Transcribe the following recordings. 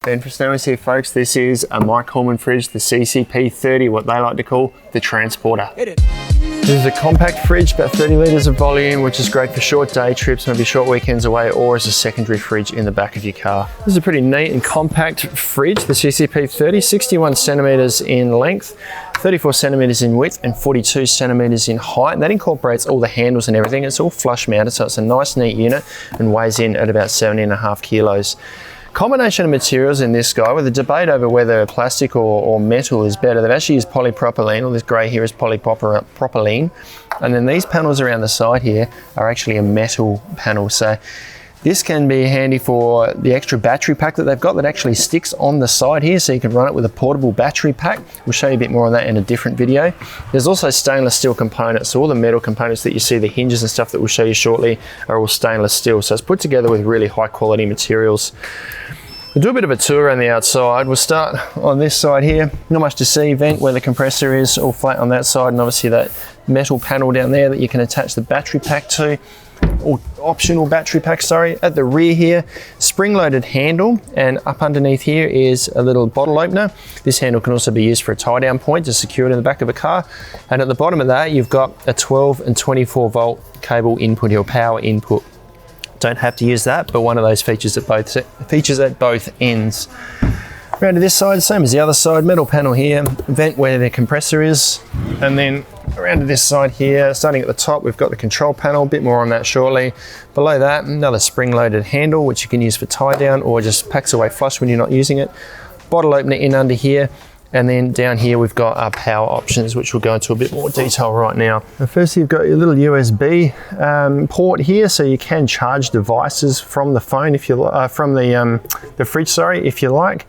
Ben from Snowers here, folks. This is a myCOOLMAN fridge, the CCP30, what they like to call the transporter. This is a compact fridge, about 30 litres of volume, which is great for short day trips, maybe short weekends away, or as a secondary fridge in the back of your car. This is a pretty neat and compact fridge, the CCP30, 61 centimetres in length, 34 centimetres in width, and 42 centimetres in height. And that incorporates all the handles and everything. It's all flush mounted, so it's a nice, neat unit and weighs in at about 70.5 kilos. Combination of materials in this guy, with a debate over whether plastic or metal is better. They've actually used polypropylene, all this grey here is polypropylene, and then these panels around the side here are actually a metal panel. So this can be handy for the extra battery pack that they've got that actually sticks on the side here, so you can run it with a portable battery pack. We'll show you a bit more on that in a different video. There's also stainless steel components, so all the metal components that you see, the hinges and stuff that we'll show you shortly, are all stainless steel. So it's put together with really high quality materials. We'll do a bit of a tour around the outside. We'll start on this side here. Not much to see, vent where the compressor is, all flat on that side, and obviously that metal panel down there that you can attach the battery pack to. Or optional battery pack, sorry. At the rear here, spring-loaded handle, and up underneath here is a little bottle opener. This handle can also be used for a tie-down point to secure it in the back of a car. And at the bottom of that, you've got a 12 and 24 volt cable input or power input. Don't have to use that, but one of those features at both ends. Around to this side, same as the other side, metal panel here, vent where the compressor is, and then around to this side here, starting at the top, we've got the control panel, a bit more on that shortly. Below that, another spring-loaded handle, which you can use for tie-down or just packs away flush when you're not using it. Bottle opener in under here, and then down here we've got our power options, which we'll go into a bit more detail right now. First, you've got your little USB port here, so you can charge devices from the phone if you from the fridge, sorry, if you like.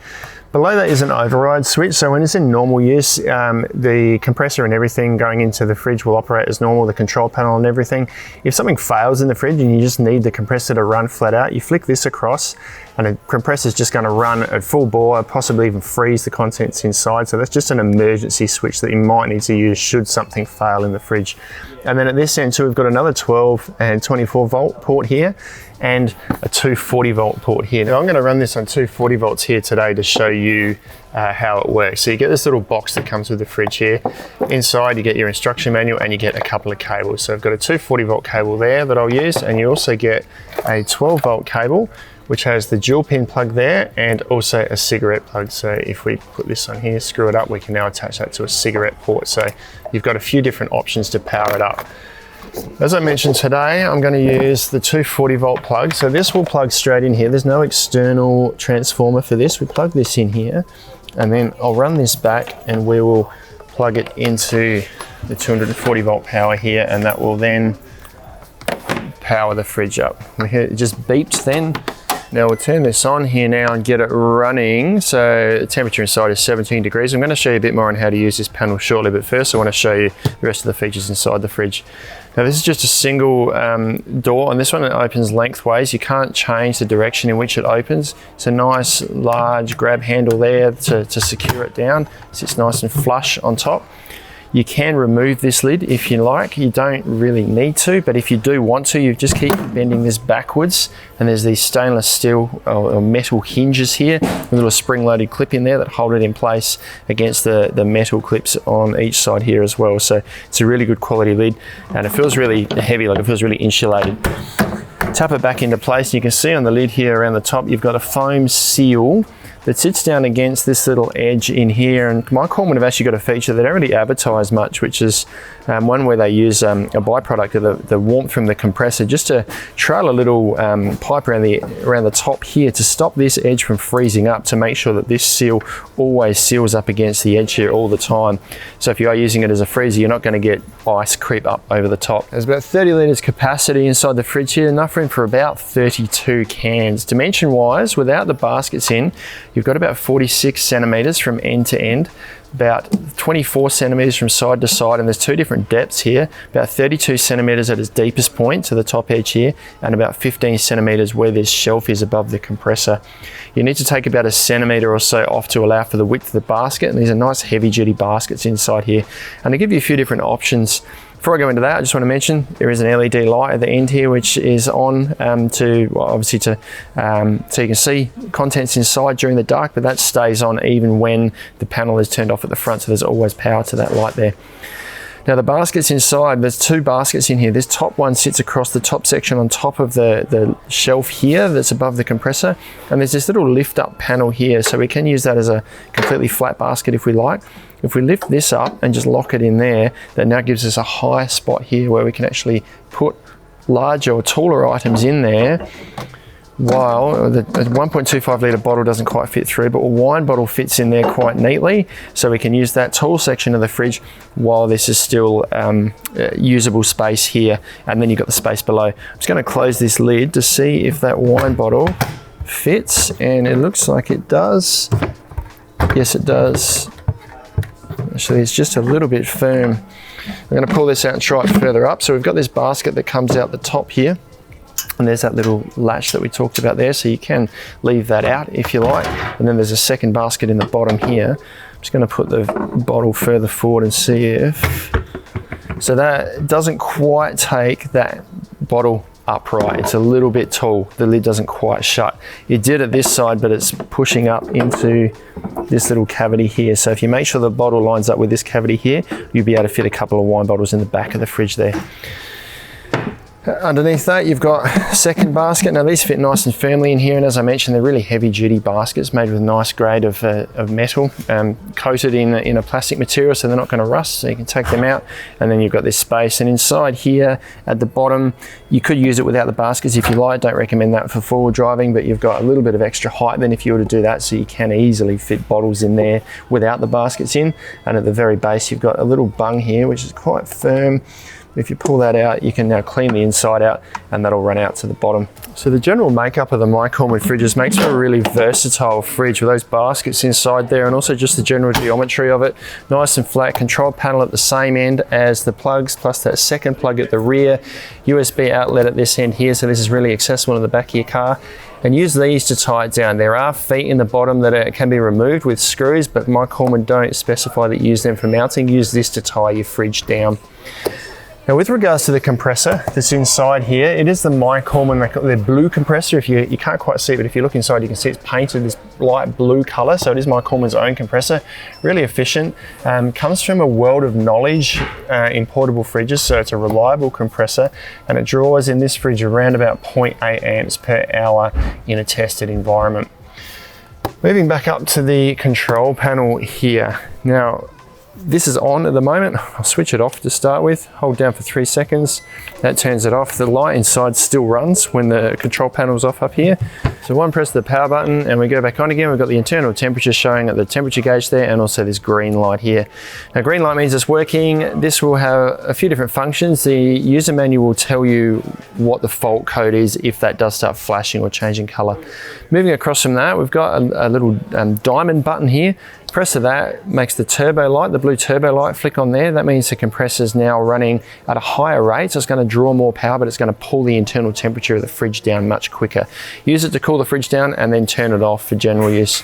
Below that is an override switch, so when it's in normal use, the compressor and everything going into the fridge will operate as normal, the control panel and everything. If something fails in the fridge and you just need the compressor to run flat out, you flick this across and the compressor is just going to run at full bore, possibly even freeze the contents inside. So that's just an emergency switch that you might need to use should something fail in the fridge. And then at this end too, we've got another 12 and 24 volt port here and a 240 volt port here. Now I'm going to run this on 240 volts here today to show you how it works. So you get this little box that comes with the fridge here. Inside you get your instruction manual and you get a couple of cables. So I've got a 240 volt cable there that I'll use, and you also get a 12 volt cable which has the dual pin plug there and also a cigarette plug. So if we put this on here, screw it up, we can now attach that to a cigarette port. So you've got a few different options to power it up. As I mentioned today, I'm going to use the 240 volt plug. So this will plug straight in here. There's no external transformer for this. We plug this in here and then I'll run this back and we will plug it into the 240 volt power here, and that will then power the fridge up. It just beeped then. Now we'll turn this on here now and get it running. So the temperature inside is 17 degrees. I'm going to show you a bit more on how to use this panel shortly, but first I want to show you the rest of the features inside the fridge. Now this is just a single door, and this one it opens lengthways. You can't change the direction in which it opens. It's a nice large grab handle there to secure it down. It sits nice and flush on top. You can remove this lid if you like. You don't really need to, but if you do want to, you just keep bending this backwards, and there's these stainless steel or metal hinges here, a little spring-loaded clip in there that hold it in place against the metal clips on each side here as well. So it's a really good quality lid, and it feels really heavy, like it feels really insulated. Tap it back into place, and you can see on the lid here around the top, you've got a foam seal that sits down against this little edge in here. And myCOOLMAN have actually got a feature they don't really advertise much, which is one where they use a byproduct of the warmth from the compressor just to trail a little pipe around the top here to stop this edge from freezing up, to make sure that this seal always seals up against the edge here all the time. So if you are using it as a freezer, you're not going to get ice creep up over the top. There's about 30 litres capacity inside the fridge here, enough room for about 32 cans. Dimension wise, without the baskets in, you've got about 46 centimetres from end to end, about 24 centimetres from side to side, and there's two different depths here, about 32 centimetres at its deepest point to the top edge here, and about 15 centimetres where this shelf is above the compressor. You need to take about a centimetre or so off to allow for the width of the basket, and these are nice heavy duty baskets inside here. And they give you a few different options Before I go into that, I just want to mention there is an LED light at the end here, which is on so you can see contents inside during the dark, but that stays on even when the panel is turned off at the front, so there's always power to that light there. Now the baskets inside, there's two baskets in here. This top one sits across the top section on top of the shelf here that's above the compressor, and there's this little lift up panel here, so we can use that as a completely flat basket if we like. If we lift this up and just lock it in there, that now gives us a high spot here where we can actually put larger or taller items in there, while the 1.25 litre bottle doesn't quite fit through, but a wine bottle fits in there quite neatly, so we can use that tall section of the fridge while this is still usable space here, and then you've got the space below. I'm just going to close this lid to see if that wine bottle fits, and it looks like it does. Yes, it does. Actually, it's just a little bit firm. I'm going to pull this out and try it further up. So we've got this basket that comes out the top here, and there's that little latch that we talked about there, so you can leave that out if you like. And then there's a second basket in the bottom here. I'm just going to put the bottle further forward and see if... So that doesn't quite take that bottle upright. It's a little bit tall. The lid doesn't quite shut. It did at this side, but it's pushing up into this little cavity here. So if you make sure the bottle lines up with this cavity here, you'll be able to fit a couple of wine bottles in the back of the fridge there. Underneath that, you've got a second basket. Now these fit nice and firmly in here, and as I mentioned, they're really heavy duty baskets made with a nice grade of metal, coated in a plastic material, so they're not going to rust, so you can take them out. And then you've got this space, and inside here at the bottom, you could use it without the baskets if you like. Don't recommend that for forward driving, but you've got a little bit of extra height then if you were to do that, so you can easily fit bottles in there without the baskets in. And at the very base, you've got a little bung here, which is quite firm. If you pull that out, you can now clean the inside out, and that'll run out to the bottom. So the general makeup of the myCOOLMAN fridges makes for a really versatile fridge with those baskets inside there, and also just the general geometry of it. Nice and flat control panel at the same end as the plugs, plus that second plug at the rear. USB outlet at this end here, so this is really accessible in the back of your car. And use these to tie it down. There are feet in the bottom that can be removed with screws, but myCOOLMAN don't specify that you use them for mounting. Use this to tie your fridge down. Now with regards to the compressor that's inside here, it is the myCOOLMAN, the blue compressor. If you can't quite see it, but if you look inside, you can see it's painted this light blue color. So it is myCOOLMAN's own compressor, really efficient. Comes from a world of knowledge in portable fridges, so it's a reliable compressor, and it draws in this fridge around about 0.8 amps per hour in a tested environment. Moving back up to the control panel here. Now, this is on at the moment. I'll switch it off to start with. Hold down for 3 seconds. That turns it off. The light inside still runs when the control panel's off up here. So one press the power button and we go back on again. We've got the internal temperature showing at the temperature gauge there, and also this green light here. Now green light means it's working. This will have a few different functions. The user manual will tell you what the fault code is if that does start flashing or changing color. Moving across from that, we've got a little diamond button here. Press of that makes the turbo light, the blue turbo light, flick on there. That means the compressor is now running at a higher rate, so it's going to draw more power, but it's going to pull the internal temperature of the fridge down much quicker. Use it to cool the fridge down and then turn it off for general use.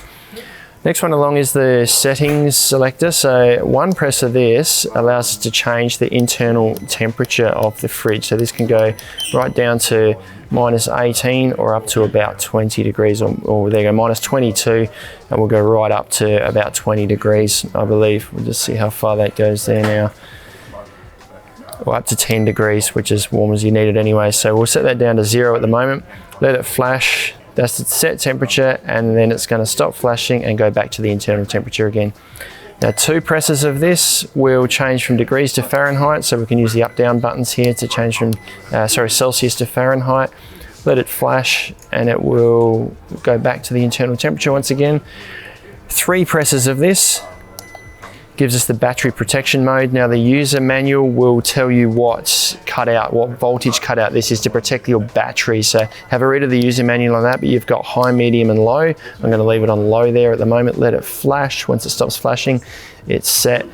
Next one along is the settings selector. So one press of this allows us to change the internal temperature of the fridge. So this can go right down to -18 or up to about 20 degrees, or there you go, -22, and we'll go right up to about 20 degrees, I believe. We'll just see how far that goes there now. Or up to 10 degrees, which is warm as you need it anyway. So we'll set that down to 0 at the moment. Let it flash. That's the set temperature, and then it's going to stop flashing and go back to the internal temperature again. Now 2 presses of this will change from degrees to Fahrenheit, so we can use the up-down buttons here to change from Celsius to Fahrenheit. Let it flash and it will go back to the internal temperature once again. 3 presses of this gives us the battery protection mode. Now the user manual will tell you what voltage cutout this is to protect your battery. So have a read of the user manual on that, but you've got high, medium and low. I'm going to leave it on low there at the moment. Let it flash. Once it stops flashing, it's set.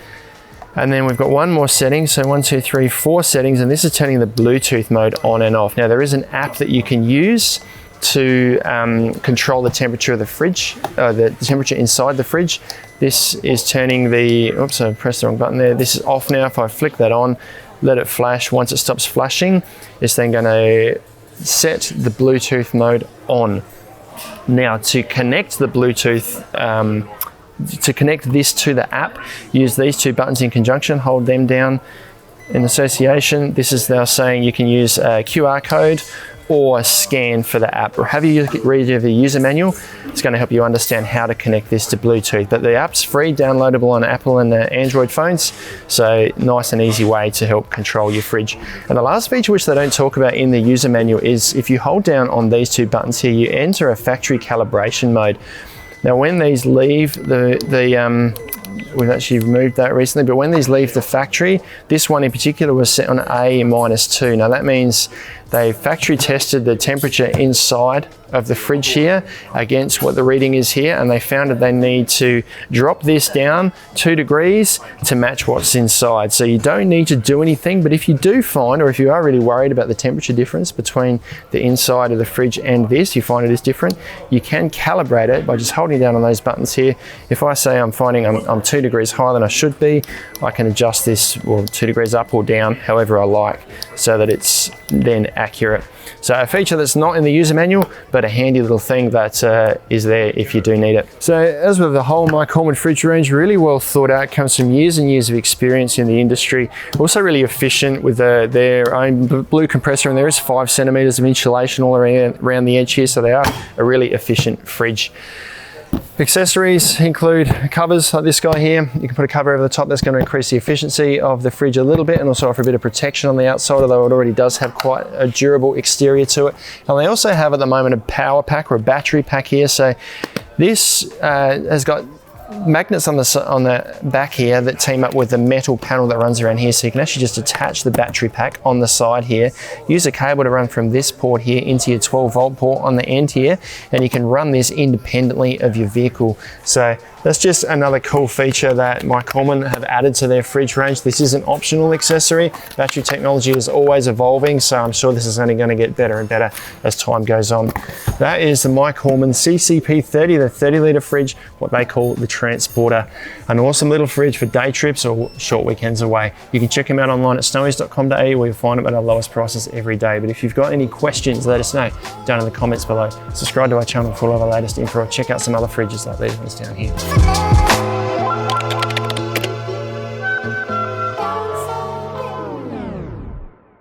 And then we've got one more setting. So 1, 2, 3, 4 settings, and this is turning the Bluetooth mode on and off. Now there is an app that you can use to control the temperature of the fridge, the temperature inside the fridge. This is turning the, oops, I pressed the wrong button there. This is off now. If I flick that on, let it flash. Once it stops flashing, it's then going to set the Bluetooth mode on. Now, to connect the Bluetooth, to connect this to the app, use these two buttons in conjunction, hold them down in association. This is now saying you can use a QR code or scan for the app, or have you read the user manual. It's going to help you understand how to connect this to Bluetooth. But the app's free, downloadable on Apple and Android phones, so nice and easy way to help control your fridge. And the last feature which they don't talk about in the user manual is if you hold down on these two buttons here, you enter a factory calibration mode. Now when these leave we've actually removed that recently, but when these leave the factory, this one in particular was set on A-2. Now that means they factory tested the temperature inside of the fridge here against what the reading is here, and they found that they need to drop this down 2 degrees to match what's inside. So you don't need to do anything, but if you do find, or if you are really worried about the temperature difference between the inside of the fridge and this, you find it is different, you can calibrate it by just holding down on those buttons here. If I say I'm finding I'm 2 degrees higher than I should be, I can adjust this, well, 2 degrees up or down, however I like, so that it's then accurate. So a feature that's not in the user manual, but a handy little thing that is there if you do need it. So as with the whole myCOOLMAN fridge range, really well thought out, comes from years and years of experience in the industry. Also really efficient with their own blue compressor, and there is 5 centimeters of insulation all around the edge here, so they are a really efficient fridge. Accessories include covers like this guy here. You can put a cover over the top. That's going to increase the efficiency of the fridge a little bit and also offer a bit of protection on the outside, although it already does have quite a durable exterior to it. And they also have at the moment a power pack or a battery pack here. So this has got magnets on the back here that team up with the metal panel that runs around here, so you can actually just attach the battery pack on the side here, use a cable to run from this port here into your 12-volt port on the end here, and you can run this independently of your vehicle. So that's just another cool feature that myCOOLMAN have added to their fridge range. This is an optional accessory. Battery technology is always evolving, so I'm sure this is only going to get better and better as time goes on. That is the myCOOLMAN CCP30, the 30-litre fridge, what they call the transporter. An awesome little fridge for day trips or short weekends away. You can check them out online at snowies.com.au, where you'll find them at our lowest prices every day. But if you've got any questions, let us know down in the comments below. Subscribe to our channel for all of our latest info, or check out some other fridges like these ones down here.